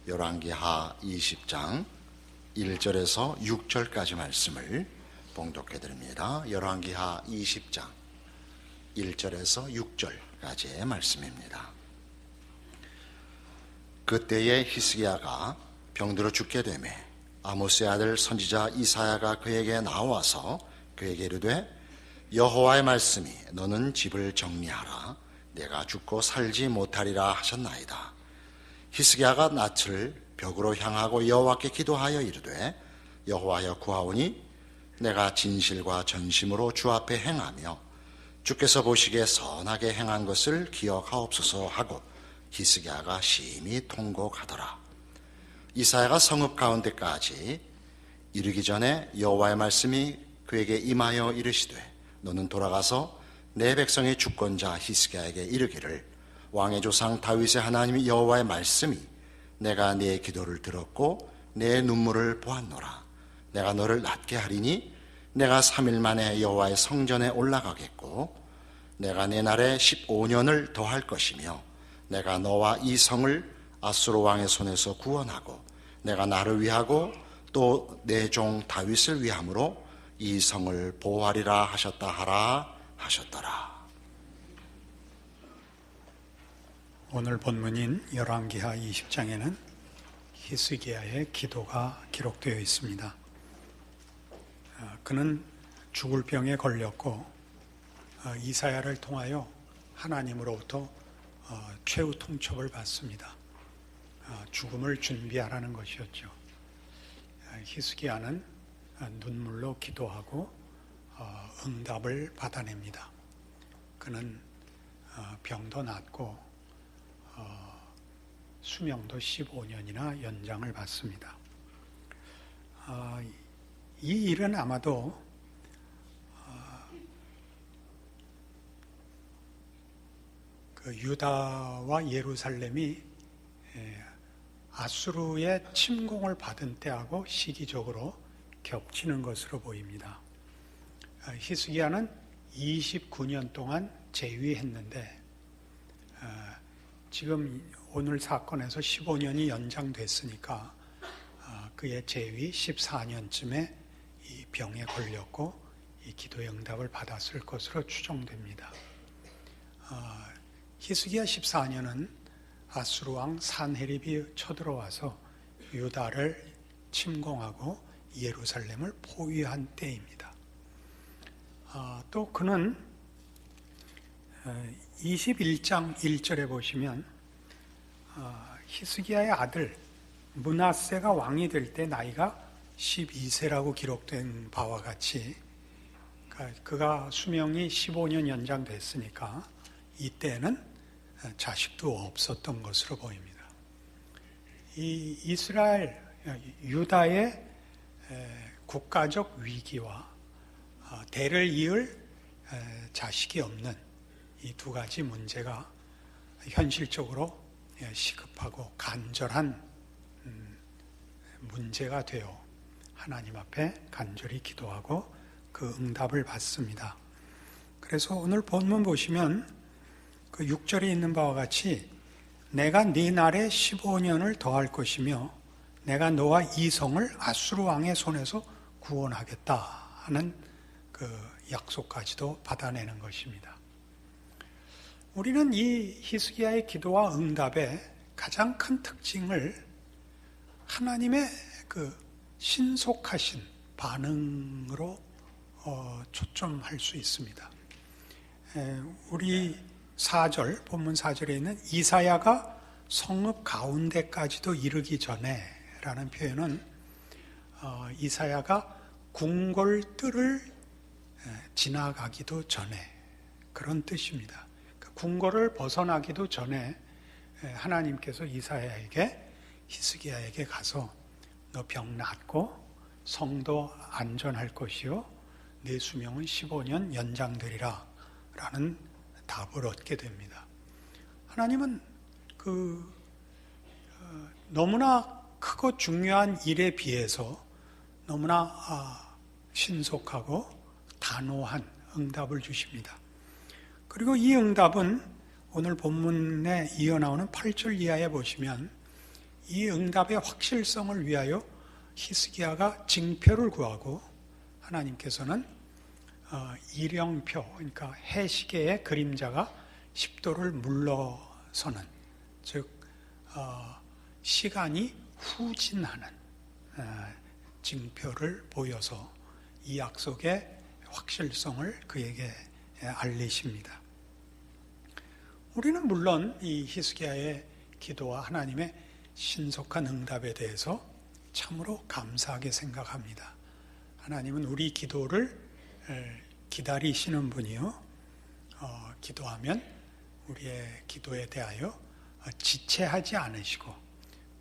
열왕기하 20장 1절에서 6절까지 말씀을 봉독해 드립니다. 열왕기하 20장 1절에서 6절까지의 말씀입니다. 그때에 히스기야가 병들어 죽게 되매 아모스의 아들 선지자 이사야가 그에게 나와서 그에게 이르되 여호와의 말씀이 너는 집을 정리하라 내가 죽고 살지 못하리라 하셨나이다. 히스기야가 낯을 벽으로 향하고 여호와께 기도하여 이르되 여호와여 구하오니 내가 진실과 전심으로 주 앞에 행하며 주께서 보시기에 선하게 행한 것을 기억하옵소서 하고 히스기야가 심히 통곡하더라. 이사야가 성읍 가운데까지 이르기 전에 여호와의 말씀이 그에게 임하여 이르시되 너는 돌아가서 내 백성의 주권자 히스기야에게 이르기를 왕의 조상 다윗의 하나님 여호와의 말씀이 내가 네 기도를 들었고 내 눈물을 보았노라. 내가 너를 낫게 하리니 내가 3일 만에 여호와의 성전에 올라가겠고 내가 내 날에 15년을 더할 것이며 내가 너와 이 성을 아수르 왕의 손에서 구원하고 내가 나를 위하고 또 내 종 다윗을 위함으로 이 성을 보호하리라 하셨다 하라 하셨더라. 오늘 본문인 열왕기하 20장에는 히스기야의 기도가 기록되어 있습니다. 그는 죽을 병에 걸렸고 이사야를 통하여 하나님으로부터 최후 통첩을 받습니다. 죽음을 준비하라는 것이었죠. 히스기야는 눈물로 기도하고 응답을 받아냅니다. 그는 병도 낫고 수명도 15년이나 연장을 받습니다. 이 일은 아마도 그 유다와 예루살렘이 아수르의 침공을 받은 때하고 시기적으로 겹치는 것으로 보입니다. 히스기야는 29년 동안 재위했는데 지금 오늘 사건에서 15년이 연장됐으니까 그의 재위 14년쯤에 이 병에 걸렸고 이 기도의 응답을 받았을 것으로 추정됩니다. 히스기야 14년은 아수르 왕 산헤립이 쳐들어와서 유다를 침공하고 예루살렘을 포위한 때입니다. 또 그는 21장 1절에 보시면 히스기야의 아들 므낫세가 왕이 될 때 나이가 12세라고 기록된 바와 같이 그가 수명이 15년 연장됐으니까 이때는 자식도 없었던 것으로 보입니다. 이 이스라엘 유다의 국가적 위기와 대를 이을 자식이 없는 이 두 가지 문제가 현실적으로 시급하고 간절한 문제가 되어 하나님 앞에 간절히 기도하고 그 응답을 받습니다. 그래서 오늘 본문 보시면 그 6절에 있는 바와 같이 내가 네 날에 15년을 더할 것이며 내가 너와 이 성을 아수르 왕의 손에서 구원하겠다 하는 그 약속까지도 받아내는 것입니다. 우리는 이 히스기야의 기도와 응답의 가장 큰 특징을 하나님의 그 신속하신 반응으로 초점할 수 있습니다. 우리 4절, 본문 4절에 있는 이사야가 성읍 가운데까지도 이르기 전에 라는 표현은 이사야가 궁궐뜰을 지나가기도 전에 그런 뜻입니다. 그 궁궐을 벗어나기도 전에 하나님께서 이사야에게 히스기야에게 가서 너 병 낫고 성도 안전할 것이요 내 수명은 15년 연장되리라 라는 답을 얻게 됩니다. 하나님은 너무나 크고 중요한 일에 비해서 너무나 신속하고 단호한 응답을 주십니다. 그리고 이 응답은 오늘 본문에 이어나오는 8절 이하에 보시면 이 응답의 확실성을 위하여 히스기야가 징표를 구하고 하나님께서는 일영표, 그러니까 해시계의 그림자가 10도를 물러서는, 즉 시간이 후진하는 징표를 보여서 이 약속의 확실성을 그에게 알리십니다. 우리는 물론 이 히스기야의 기도와 하나님의 신속한 응답에 대해서 참으로 감사하게 생각합니다. 하나님은 우리 기도를 기다리시는 분이요, 기도하면 우리의 기도에 대하여 지체하지 않으시고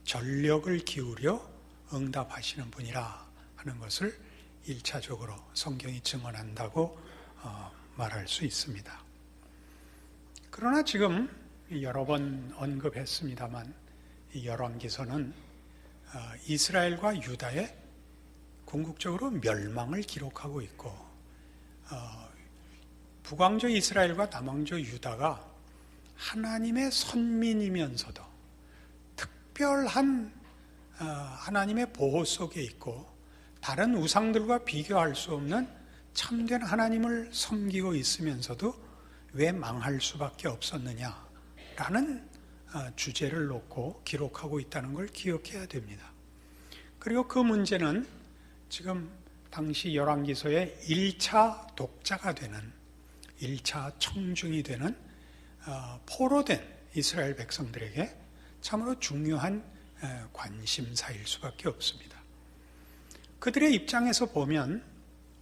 전력을 기울여 응답하시는 분이라 하는 것을 1차적으로 성경이 증언한다고 말할 수 있습니다. 그러나 지금 여러 번 언급했습니다만 이 열왕기서는 이스라엘과 유다의 궁극적으로 멸망을 기록하고 있고, 북왕조 이스라엘과 남왕조 유다가 하나님의 선민이면서도 특별한 하나님의 보호 속에 있고 다른 우상들과 비교할 수 없는 참된 하나님을 섬기고 있으면서도 왜 망할 수밖에 없었느냐라는 주제를 놓고 기록하고 있다는 걸 기억해야 됩니다. 그리고 그 문제는 지금 당시 열왕기서의 1차 독자가 되는, 1차 청중이 되는 포로된 이스라엘 백성들에게 참으로 중요한 관심사일 수밖에 없습니다. 그들의 입장에서 보면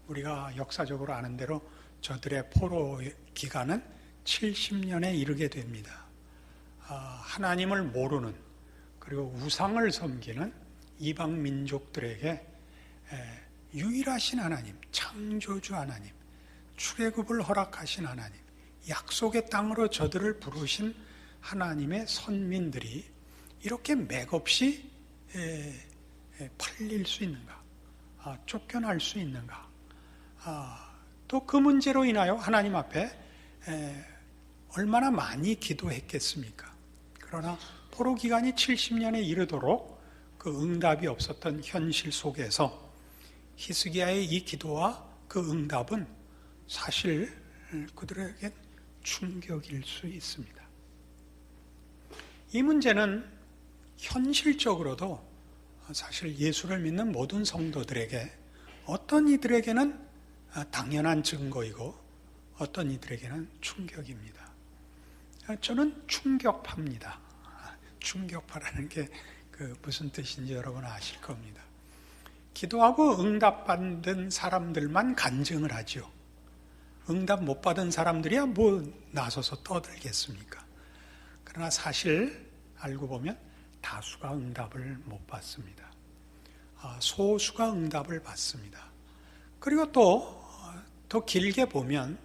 우리가 역사적으로 아는 대로 저들의 포로 기간은 70년에 이르게 됩니다. 하나님을 모르는, 그리고 우상을 섬기는 이방 민족들에게 유일하신 하나님, 창조주 하나님, 출애굽을 허락하신 하나님, 약속의 땅으로 저들을 부르신 하나님의 선민들이 이렇게 맥없이 팔릴 수 있는가, 쫓겨날 수 있는가, 또 그 문제로 인하여 하나님 앞에 얼마나 많이 기도했겠습니까? 그러나 포로 기간이 70년에 이르도록 그 응답이 없었던 현실 속에서 히스기야의 이 기도와 그 응답은 사실 그들에게 충격일 수 있습니다. 이 문제는 현실적으로도 사실 예수를 믿는 모든 성도들에게, 어떤 이들에게는 당연한 증거이고 어떤 이들에게는 충격입니다. 저는 충격파입니다. 충격파라는 게 무슨 뜻인지 여러분 아실 겁니다. 기도하고 응답받은 사람들만 간증을 하죠. 응답 못 받은 사람들이야 뭐 나서서 떠들겠습니까? 그러나 사실 알고 보면 다수가 응답을 못 받습니다. 소수가 응답을 받습니다. 그리고 또 더 길게 보면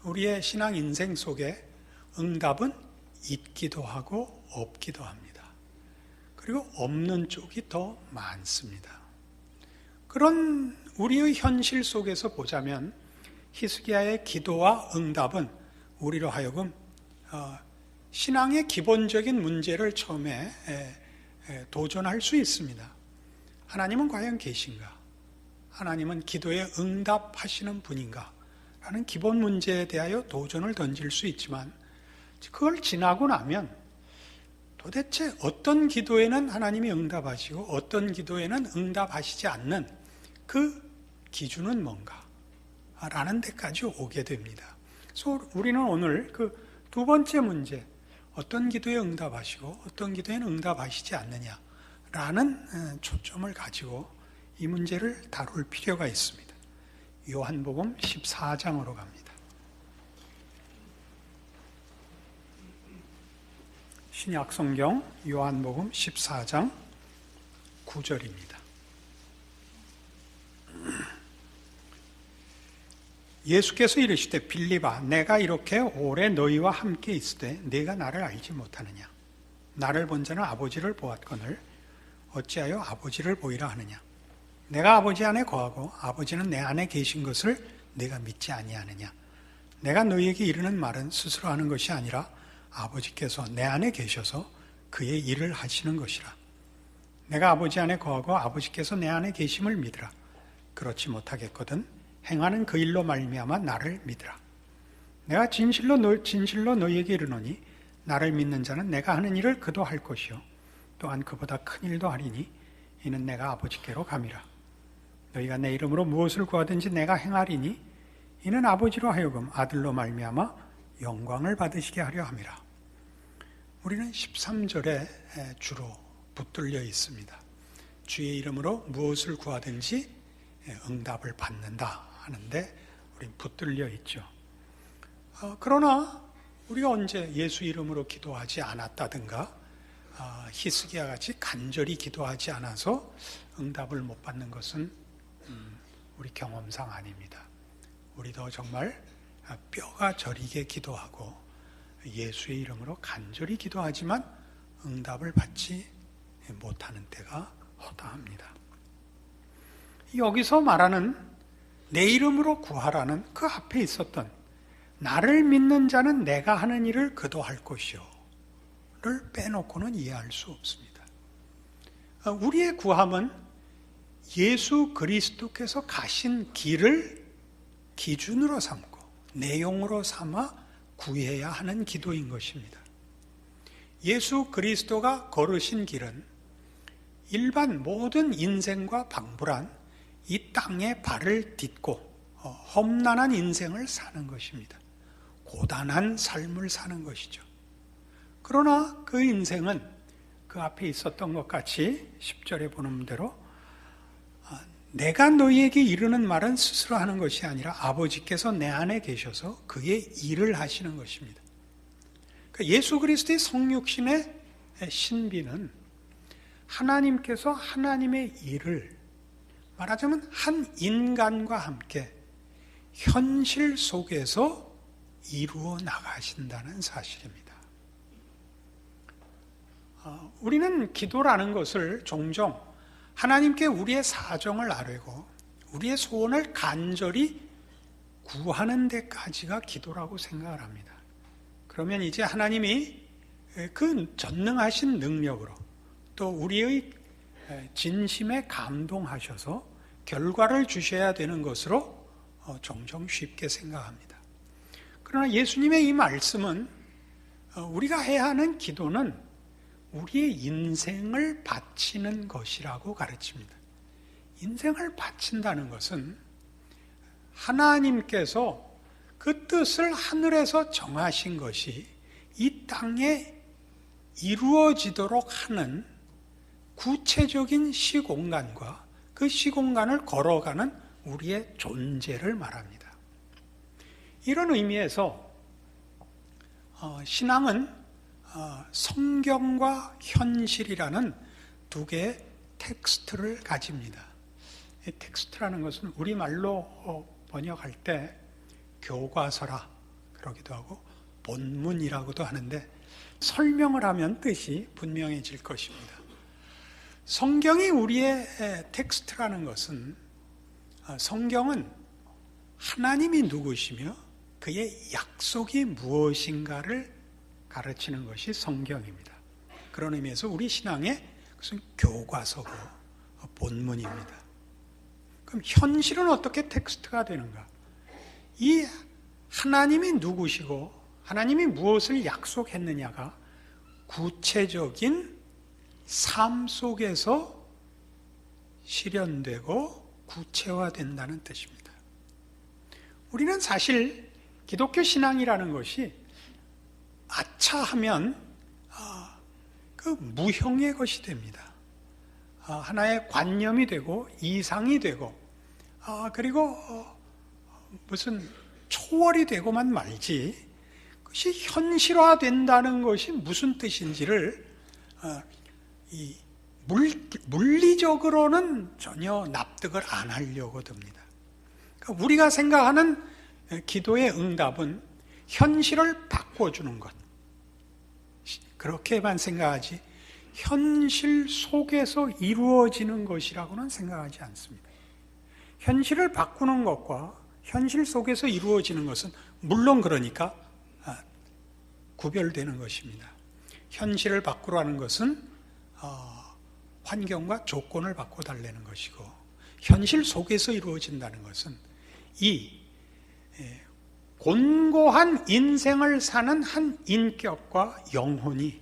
우리의 신앙 인생 속에 응답은 있기도 하고 없기도 합니다. 그리고 없는 쪽이 더 많습니다. 그런 우리의 현실 속에서 보자면 히스기야의 기도와 응답은 우리로 하여금 신앙의 기본적인 문제를 처음에 도전할 수 있습니다. 하나님은 과연 계신가? 하나님은 기도에 응답하시는 분인가? 라는 기본 문제에 대하여 도전을 던질 수 있지만, 그걸 지나고 나면 도대체 어떤 기도에는 하나님이 응답하시고 어떤 기도에는 응답하시지 않는 그 기준은 뭔가? 라는 데까지 오게 됩니다. 그래서 우리는 오늘 그 두 번째 문제, 어떤 기도에 응답하시고 어떤 기도에는 응답하시지 않느냐라는 초점을 가지고 이 문제를 다룰 필요가 있습니다. 요한복음 14장으로 갑니다. 신약성경 요한복음 14장 9절입니다. 예수께서 이르시되 빌립아, 내가 이렇게 오래 너희와 함께 있을 때 네가 나를 알지 못하느냐? 나를 본 자는 아버지를 보았거늘 어찌하여 아버지를 보이라 하느냐? 내가 아버지 안에 거하고 아버지는 내 안에 계신 것을 네가 믿지 아니하느냐? 내가 너희에게 이르는 말은 스스로 하는 것이 아니라 아버지께서 내 안에 계셔서 그의 일을 하시는 것이라. 내가 아버지 안에 거하고 아버지께서 내 안에 계심을 믿으라. 그렇지 못하겠거든 행하는 그 일로 말미암아 나를 믿으라. 내가 진실로 너희에게 이르노니 나를 믿는 자는 내가 하는 일을 그도 할 것이요 또한 그보다 큰 일도 하리니 이는 내가 아버지께로 감이라. 너희가 내 이름으로 무엇을 구하든지 내가 행하리니 이는 아버지로 하여금 아들로 말미암아 영광을 받으시게 하려 함이라. 우리는 13절에 주로 붙들려 있습니다. 주의 이름으로 무엇을 구하든지 응답을 받는다 하는데 우리는 붙들려 있죠. 그러나 우리가 언제 예수 이름으로 기도하지 않았다든가 히스기야 같이 간절히 기도하지 않아서 응답을 못 받는 것은 우리 경험상 아닙니다. 우리도 정말 뼈가 저리게 기도하고 예수의 이름으로 간절히 기도하지만 응답을 받지 못하는 때가 허다합니다. 여기서 말하는 내 이름으로 구하라는 그 앞에 있었던 나를 믿는 자는 내가 하는 일을 그도 할 것이요 를 빼놓고는 이해할 수 없습니다. 우리의 구함은 예수 그리스도께서 가신 길을 기준으로 삼고 내용으로 삼아 구해야 하는 기도인 것입니다. 예수 그리스도가 걸으신 길은 일반 모든 인생과 방불한 이 땅에 발을 딛고 험난한 인생을 사는 것입니다. 고단한 삶을 사는 것이죠. 그러나 그 인생은 그 앞에 있었던 것 같이 10절에 보는 대로 내가 너희에게 이르는 말은 스스로 하는 것이 아니라 아버지께서 내 안에 계셔서 그의 일을 하시는 것입니다. 그러니까 예수 그리스도의 성육신의 신비는 하나님께서 하나님의 일을 말하자면 한 인간과 함께 현실 속에서 이루어 나가신다는 사실입니다. 우리는 기도라는 것을 종종 하나님께 우리의 사정을 아뢰고 우리의 소원을 간절히 구하는 데까지가 기도라고 생각을 합니다. 그러면 이제 하나님이 그 전능하신 능력으로 또 우리의 진심에 감동하셔서 결과를 주셔야 되는 것으로 종종 쉽게 생각합니다. 그러나 예수님의 이 말씀은 우리가 해야 하는 기도는 우리의 인생을 바치는 것이라고 가르칩니다. 인생을 바친다는 것은 하나님께서 그 뜻을 하늘에서 정하신 것이 이 땅에 이루어지도록 하는 구체적인 시공간과 그 시공간을 걸어가는 우리의 존재를 말합니다. 이런 의미에서 신앙은 성경과 현실이라는 두 개의 텍스트를 가집니다. 이 텍스트라는 것은 우리말로 번역할 때 교과서라 그러기도 하고 본문이라고도 하는데 설명을 하면 뜻이 분명해질 것입니다. 성경이 우리의 텍스트라는 것은 성경은 하나님이 누구시며 그의 약속이 무엇인가를 가르치는 것이 성경입니다. 그런 의미에서 우리 신앙의 그것은 교과서고 본문입니다. 그럼 현실은 어떻게 텍스트가 되는가? 이 하나님이 누구시고 하나님이 무엇을 약속했느냐가 구체적인 삶 속에서 실현되고 구체화된다는 뜻입니다. 우리는 사실 기독교 신앙이라는 것이 아차하면 그 무형의 것이 됩니다. 하나의 관념이 되고 이상이 되고 그리고 무슨 초월이 되고만 말지 그것이 현실화된다는 것이 무슨 뜻인지를 물리적으로는 전혀 납득을 안 하려고 듭니다. 그러니까 우리가 생각하는 기도의 응답은 현실을 바꿔주는 것. 그렇게만 생각하지 현실 속에서 이루어지는 것이라고는 생각하지 않습니다. 현실을 바꾸는 것과 현실 속에서 이루어지는 것은 물론 그러니까 구별되는 것입니다. 현실을 바꾸라는 것은 환경과 조건을 바꿔달라는 것이고, 현실 속에서 이루어진다는 것은 이 곤고한 인생을 사는 한 인격과 영혼이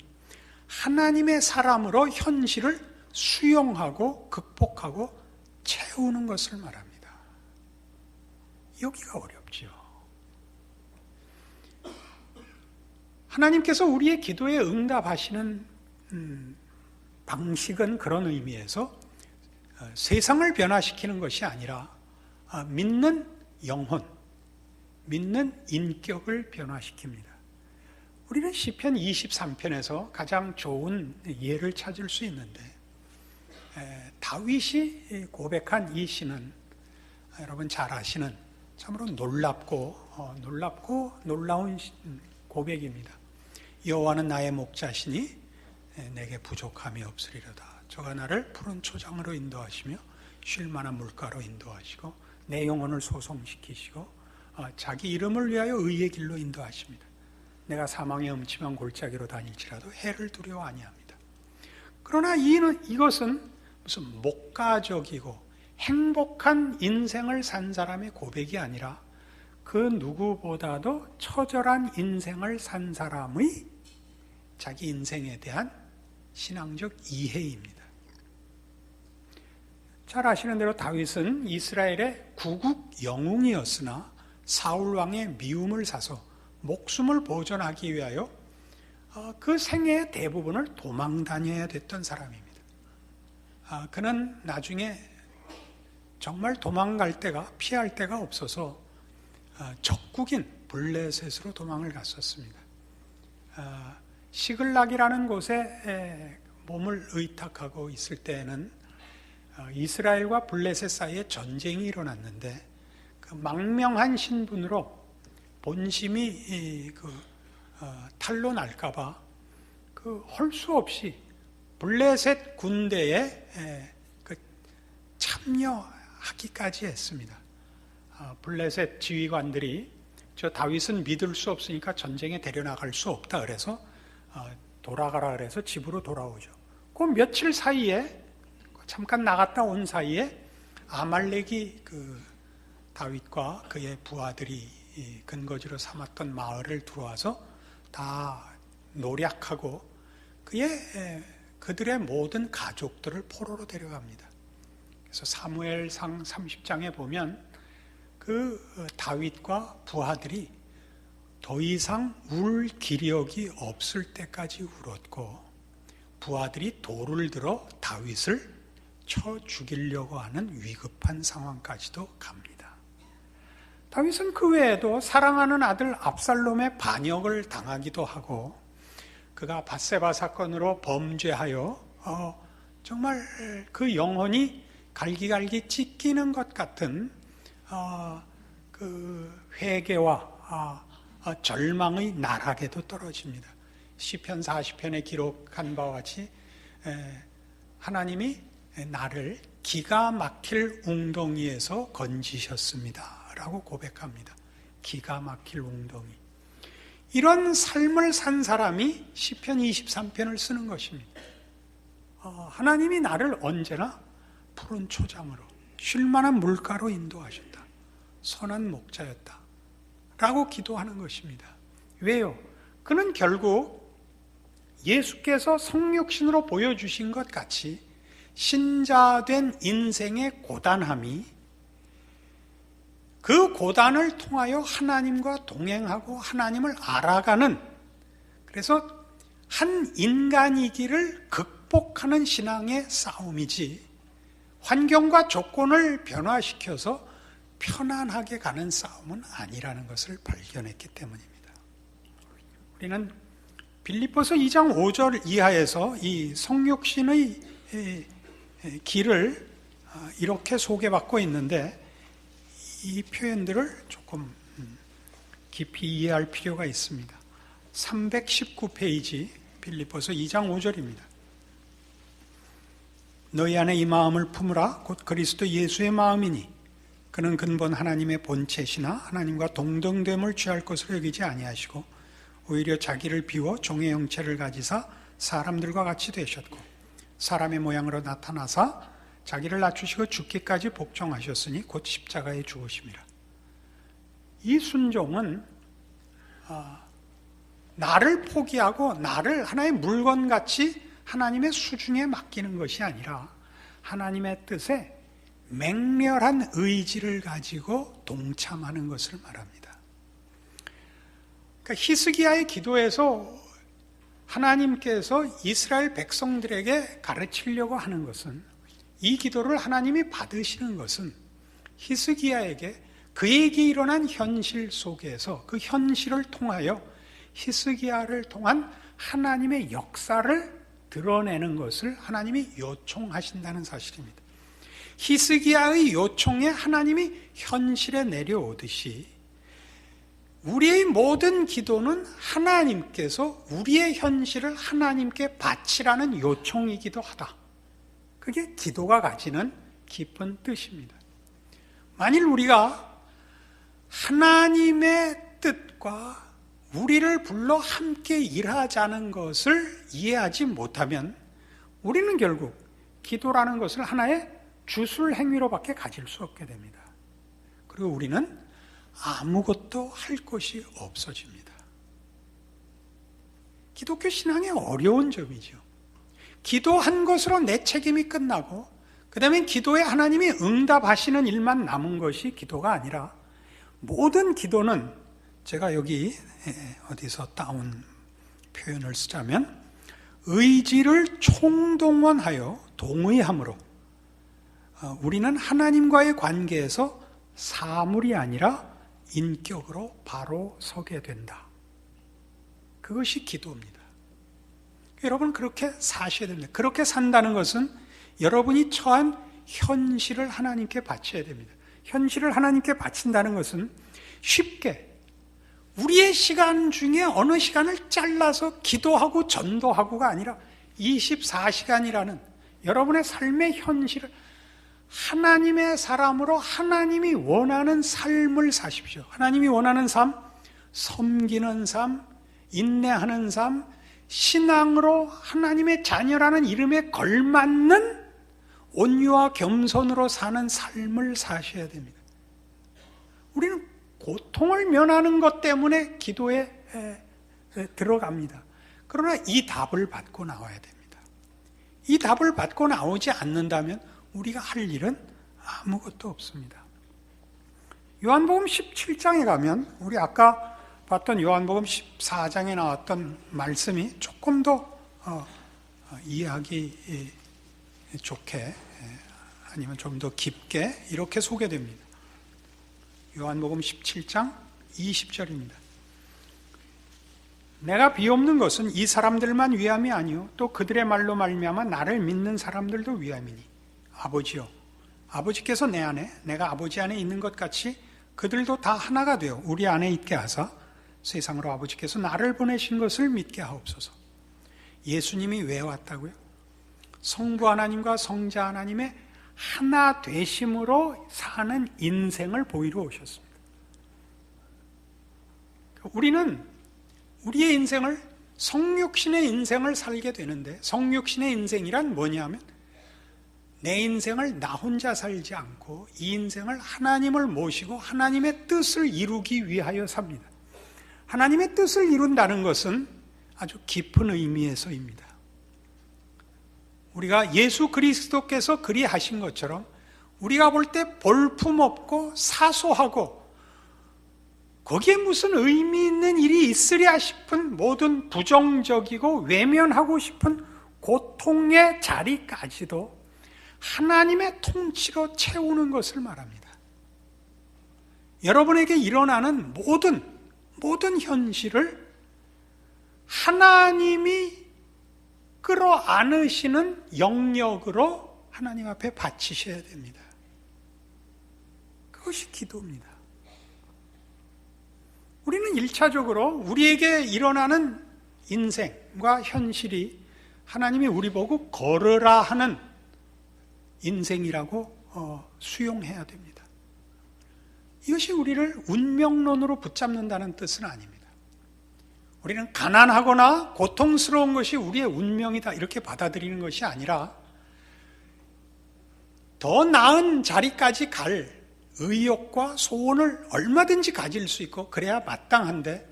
하나님의 사람으로 현실을 수용하고 극복하고 채우는 것을 말합니다. 여기가 어렵지요. 하나님께서 우리의 기도에 응답하시는 방식은 그런 의미에서 세상을 변화시키는 것이 아니라 믿는 영혼, 믿는 인격을 변화시킵니다. 우리는 시편 23편에서 가장 좋은 예를 찾을 수 있는데, 다윗이 고백한 이 시는 여러분 잘 아시는 참으로 놀랍고 놀라운 고백입니다. 여호와는 나의 목자시니 내게 부족함이 없으리로다. 저가 나를 푸른 초장으로 인도하시며 쉴 만한 물가로 인도하시고 내 영혼을 소송시키시고 자기 이름을 위하여 의의 길로 인도하십니다. 내가 사망의 음침한 골짜기로 다닐지라도 해를 두려워 아니합니다. 그러나 이것은 무슨 목가적이고 행복한 인생을 산 사람의 고백이 아니라 그 누구보다도 처절한 인생을 산 사람의 자기 인생에 대한 신앙적 이해입니다. 잘 아시는 대로 다윗은 이스라엘의 구국 영웅이었으나 사울 왕의 미움을 사서 목숨을 보존하기 위하여 그 생애의 대부분을 도망 다녀야 됐던 사람입니다. 그는 나중에 정말 도망갈 데가, 피할 데가 없어서 적국인 블레셋으로 도망을 갔었습니다. 시글락이라는 곳에 몸을 의탁하고 있을 때에는 이스라엘과 블레셋 사이에 전쟁이 일어났는데 그 망명한 신분으로 본심이 탈로 날까봐 할 수 없이 블레셋 군대에 참여하기까지 했습니다. 블레셋 지휘관들이 저 다윗은 믿을 수 없으니까 전쟁에 데려나갈 수 없다 그래서 돌아가라 그래서 집으로 돌아오죠. 그 며칠 사이에 잠깐 나갔다 온 사이에 아말렉이 다윗과 그의 부하들이 근거지로 삼았던 마을을 들어와서 다 노략하고 그들의 모든 가족들을 포로로 데려갑니다. 그래서 사무엘상 30장에 보면 다윗과 부하들이 더 이상 울 기력이 없을 때까지 울었고 부하들이 돌을 들어 다윗을 쳐 죽이려고 하는 위급한 상황까지도 갑니다. 다윗은 그 외에도 사랑하는 아들 압살롬의 반역을 당하기도 하고 그가 밧세바 사건으로 범죄하여 정말 그 영혼이 갈기갈기 찢기는 것 같은 그 회개와 절망의 나락에도 떨어집니다. 시편 40편에 기록한 바와 같이 하나님이 나를 기가 막힐 웅덩이에서 건지셨습니다 라고 고백합니다. 기가 막힐 웅덩이. 이런 삶을 산 사람이 시편 23편을 쓰는 것입니다. 하나님이 나를 언제나 푸른 초장으로 쉴만한 물가로 인도하셨다. 선한 목자였다 라고 기도하는 것입니다. 왜요? 그는 결국 예수께서 성육신으로 보여주신 것 같이 신자된 인생의 고단함이 그 고단을 통하여 하나님과 동행하고 하나님을 알아가는, 그래서 한 인간이기를 극복하는 신앙의 싸움이지 환경과 조건을 변화시켜서 편안하게 가는 싸움은 아니라는 것을 발견했기 때문입니다. 우리는 빌립보서 2장 5절 이하에서 이 성육신의 길을 이렇게 소개받고 있는데 이 표현들을 조금 깊이 이해할 필요가 있습니다. 319페이지 빌립보서 2장 5절입니다. 너희 안에 이 마음을 품으라 곧 그리스도 예수의 마음이니 그는 근본 하나님의 본체시나 하나님과 동등됨을 취할 것으로 여기지 아니하시고 오히려 자기를 비워 종의 형체를 가지사 사람들과 같이 되셨고 사람의 모양으로 나타나사 자기를 낮추시고 죽기까지 복종하셨으니 곧 십자가에 죽으심이라. 이 순종은 나를 포기하고 나를 하나의 물건같이 하나님의 수중에 맡기는 것이 아니라 하나님의 뜻에 맹렬한 의지를 가지고 동참하는 것을 말합니다. 그러니까 히스기야의 기도에서 하나님께서 이스라엘 백성들에게 가르치려고 하는 것은, 이 기도를 하나님이 받으시는 것은 히스기야에게 그에게 일어난 현실 속에서 그 현실을 통하여 히스기야를 통한 하나님의 역사를 드러내는 것을 하나님이 요청하신다는 사실입니다. 히스기야의 요청에 하나님이 현실에 내려오듯이 우리의 모든 기도는 하나님께서 우리의 현실을 하나님께 바치라는 요청이기도 하다. 그게 기도가 가지는 깊은 뜻입니다. 만일 우리가 하나님의 뜻과 우리를 불러 함께 일하자는 것을 이해하지 못하면 우리는 결국 기도라는 것을 하나의 주술 행위로밖에 가질 수 없게 됩니다. 그리고 우리는 아무것도 할 것이 없어집니다. 기독교 신앙의 어려운 점이죠. 기도한 것으로 내 책임이 끝나고 그 다음에 기도에 하나님이 응답하시는 일만 남은 것이 기도가 아니라, 모든 기도는, 제가 여기 어디서 따온 표현을 쓰자면, 의지를 총동원하여 동의함으로 우리는 하나님과의 관계에서 사물이 아니라 인격으로 바로 서게 된다. 그것이 기도입니다. 여러분, 그렇게 사셔야 됩니다. 그렇게 산다는 것은 여러분이 처한 현실을 하나님께 바쳐야 됩니다. 현실을 하나님께 바친다는 것은 쉽게 우리의 시간 중에 어느 시간을 잘라서 기도하고 전도하고가 아니라 24시간이라는 여러분의 삶의 현실을 하나님의 사람으로 하나님이 원하는 삶을 사십시오. 하나님이 원하는 삶, 섬기는 삶, 인내하는 삶, 신앙으로 하나님의 자녀라는 이름에 걸맞는 온유와 겸손으로 사는 삶을 사셔야 됩니다. 우리는 고통을 면하는 것 때문에 기도에 들어갑니다. 그러나 이 답을 받고 나와야 됩니다. 이 답을 받고 나오지 않는다면 우리가 할 일은 아무것도 없습니다. 요한복음 17장에 가면 우리 아까 봤던 요한복음 14장에 나왔던 말씀이 조금 더 이해하기 좋게, 아니면 좀 더 깊게 이렇게 소개됩니다. 요한복음 17장 20절입니다. 내가 비옵는 것은 이 사람들만 위함이 아니요 또 그들의 말로 말미암아 나를 믿는 사람들도 위함이니, 아버지요, 아버지께서 내 안에 내가 아버지 안에 있는 것 같이 그들도 다 하나가 되어 우리 안에 있게 하사 세상으로 아버지께서 나를 보내신 것을 믿게 하옵소서. 예수님이 왜 왔다고요? 성부 하나님과 성자 하나님의 하나 되심으로 사는 인생을 보이러 오셨습니다. 우리는 우리의 인생을, 성육신의 인생을 살게 되는데, 성육신의 인생이란 뭐냐면 내 인생을 나 혼자 살지 않고 이 인생을 하나님을 모시고 하나님의 뜻을 이루기 위하여 삽니다. 하나님의 뜻을 이룬다는 것은 아주 깊은 의미에서입니다. 우리가 예수 그리스도께서 그리하신 것처럼 우리가 볼 때 볼품없고 사소하고 거기에 무슨 의미 있는 일이 있으랴 싶은 모든 부정적이고 외면하고 싶은 고통의 자리까지도 하나님의 통치로 채우는 것을 말합니다. 여러분에게 일어나는 모든 현실을 하나님이 끌어안으시는 영역으로 하나님 앞에 바치셔야 됩니다. 그것이 기도입니다. 우리는 1차적으로 우리에게 일어나는 인생과 현실이 하나님이 우리 보고 걸으라 하는 인생이라고 수용해야 됩니다. 이것이 우리를 운명론으로 붙잡는다는 뜻은 아닙니다. 우리는 가난하거나 고통스러운 것이 우리의 운명이다 이렇게 받아들이는 것이 아니라 더 나은 자리까지 갈 의욕과 소원을 얼마든지 가질 수 있고 그래야 마땅한데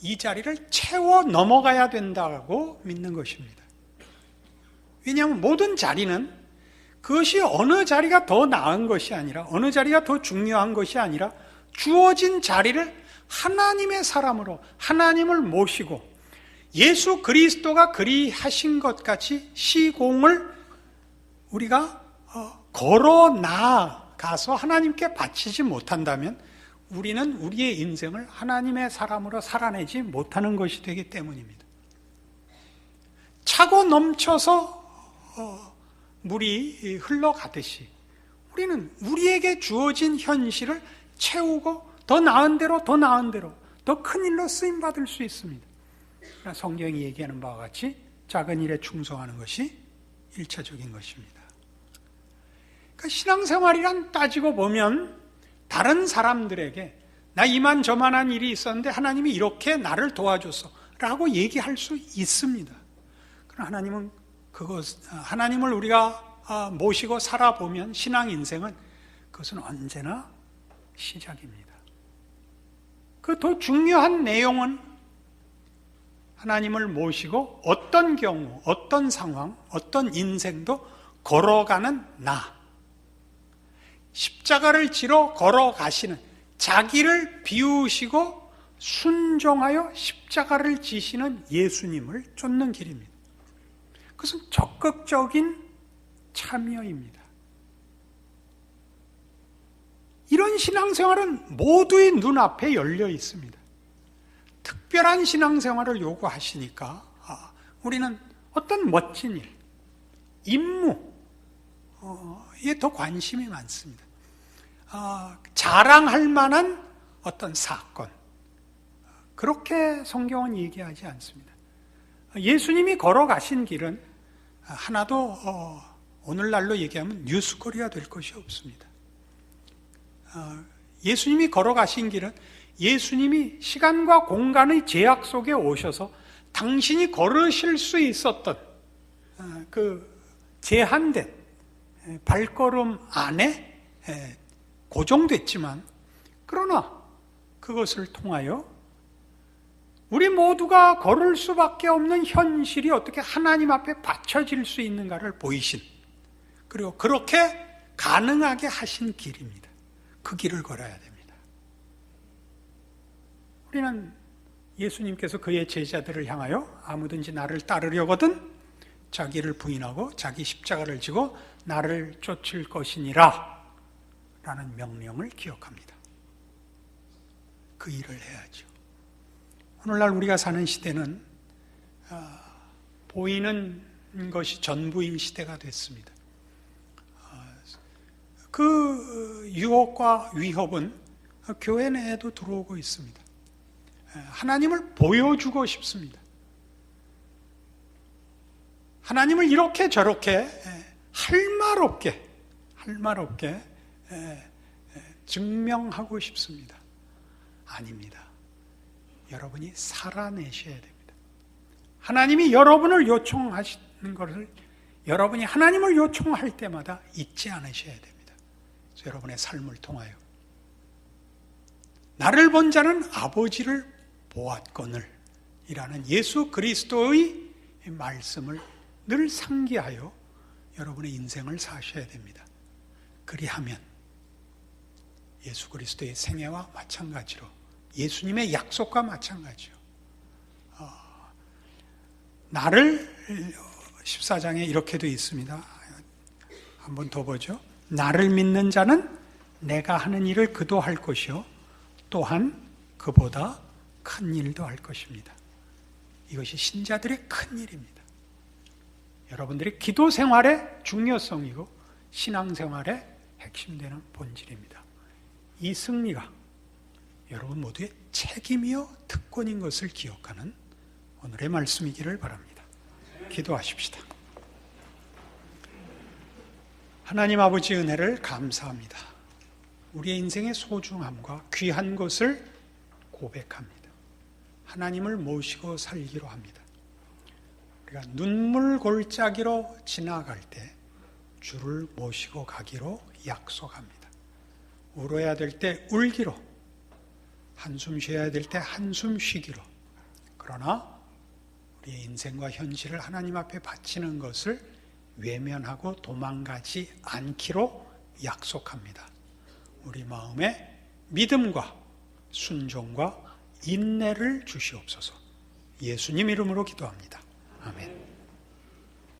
이 자리를 채워 넘어가야 된다고 믿는 것입니다. 왜냐하면 모든 자리는 그것이 어느 자리가 더 나은 것이 아니라 어느 자리가 더 중요한 것이 아니라 주어진 자리를 하나님의 사람으로 하나님을 모시고 예수 그리스도가 그리하신 것 같이 시공을 우리가 걸어 나아가서 하나님께 바치지 못한다면 우리는 우리의 인생을 하나님의 사람으로 살아내지 못하는 것이 되기 때문입니다. 차고 넘쳐서 물이 흘러가듯이 우리는 우리에게 주어진 현실을 채우고 더 나은 대로 더 큰 일로 쓰임받을 수 있습니다. 성경이 얘기하는 바와 같이 작은 일에 충성하는 것이 1차적인 것입니다. 그러니까 신앙생활이란 따지고 보면 다른 사람들에게 나 이만저만한 일이 있었는데 하나님이 이렇게 나를 도와줬어 라고 얘기할 수 있습니다. 그러나 하나님을 우리가 모시고 살아보면 신앙 인생은 그것은 언제나 시작입니다. 그 더 중요한 내용은 하나님을 모시고 어떤 경우, 어떤 상황, 어떤 인생도 걸어가는 나. 십자가를 지러 걸어가시는 자기를 비우시고 순종하여 십자가를 지시는 예수님을 쫓는 길입니다. 그것은 적극적인 참여입니다. 이런 신앙생활은 모두의 눈앞에 열려 있습니다. 특별한 신앙생활을 요구하시니까 우리는 어떤 멋진 일, 임무에 더 관심이 많습니다. 자랑할 만한 어떤 사건, 그렇게 성경은 얘기하지 않습니다. 예수님이 걸어가신 길은 하나도 오늘날로 얘기하면 뉴스거리가 될 것이 없습니다. 예수님이 걸어가신 길은 예수님이 시간과 공간의 제약 속에 오셔서 당신이 걸으실 수 있었던 그 제한된 발걸음 안에 고정됐지만 그러나 그것을 통하여 우리 모두가 걸을 수밖에 없는 현실이 어떻게 하나님 앞에 받쳐질 수 있는가를 보이신 그리고 그렇게 가능하게 하신 길입니다. 그 길을 걸어야 됩니다. 우리는 예수님께서 그의 제자들을 향하여 아무든지 나를 따르려거든 자기를 부인하고 자기 십자가를 지고 나를 쫓을 것이니라 라는 명령을 기억합니다. 그 일을 해야죠. 오늘날 우리가 사는 시대는 보이는 것이 전부인 시대가 됐습니다. 그 유혹과 위협은 교회 내에도 들어오고 있습니다. 하나님을 보여주고 싶습니다. 하나님을 이렇게 저렇게 할 말 없게 증명하고 싶습니다. 아닙니다. 여러분이 살아내셔야 됩니다. 하나님이 여러분을 요청하시는 것을 여러분이 하나님을 요청할 때마다 잊지 않으셔야 됩니다. 그래서 여러분의 삶을 통하여 나를 본 자는 아버지를 보았거늘 이라는 예수 그리스도의 말씀을 늘 상기하여 여러분의 인생을 사셔야 됩니다. 그리하면 예수 그리스도의 생애와 마찬가지로 예수님의 약속과 마찬가지요. 나를 14장에 이렇게 되어 있습니다. 한번 더 보죠. 나를 믿는 자는 내가 하는 일을 그도 할 것이요 또한 그보다 큰 일도 할 것입니다. 이것이 신자들의 큰 일입니다. 여러분들의 기도 생활의 중요성이고 신앙생활의 핵심되는 본질입니다. 이 승리가 여러분 모두의 책임이요 특권인 것을 기억하는 오늘의 말씀이기를 바랍니다. 기도하십시다. 하나님 아버지 은혜를 감사합니다. 우리의 인생의 소중함과 귀한 것을 고백합니다. 하나님을 모시고 살기로 합니다. 우리가 눈물 골짜기로 지나갈 때 주를 모시고 가기로 약속합니다. 울어야 될 때 울기로, 한숨 쉬어야 될 때 한숨 쉬기로. 그러나 우리의 인생과 현실을 하나님 앞에 바치는 것을 외면하고 도망가지 않기로 약속합니다. 우리 마음에 믿음과 순종과 인내를 주시옵소서. 예수님 이름으로 기도합니다. 아멘.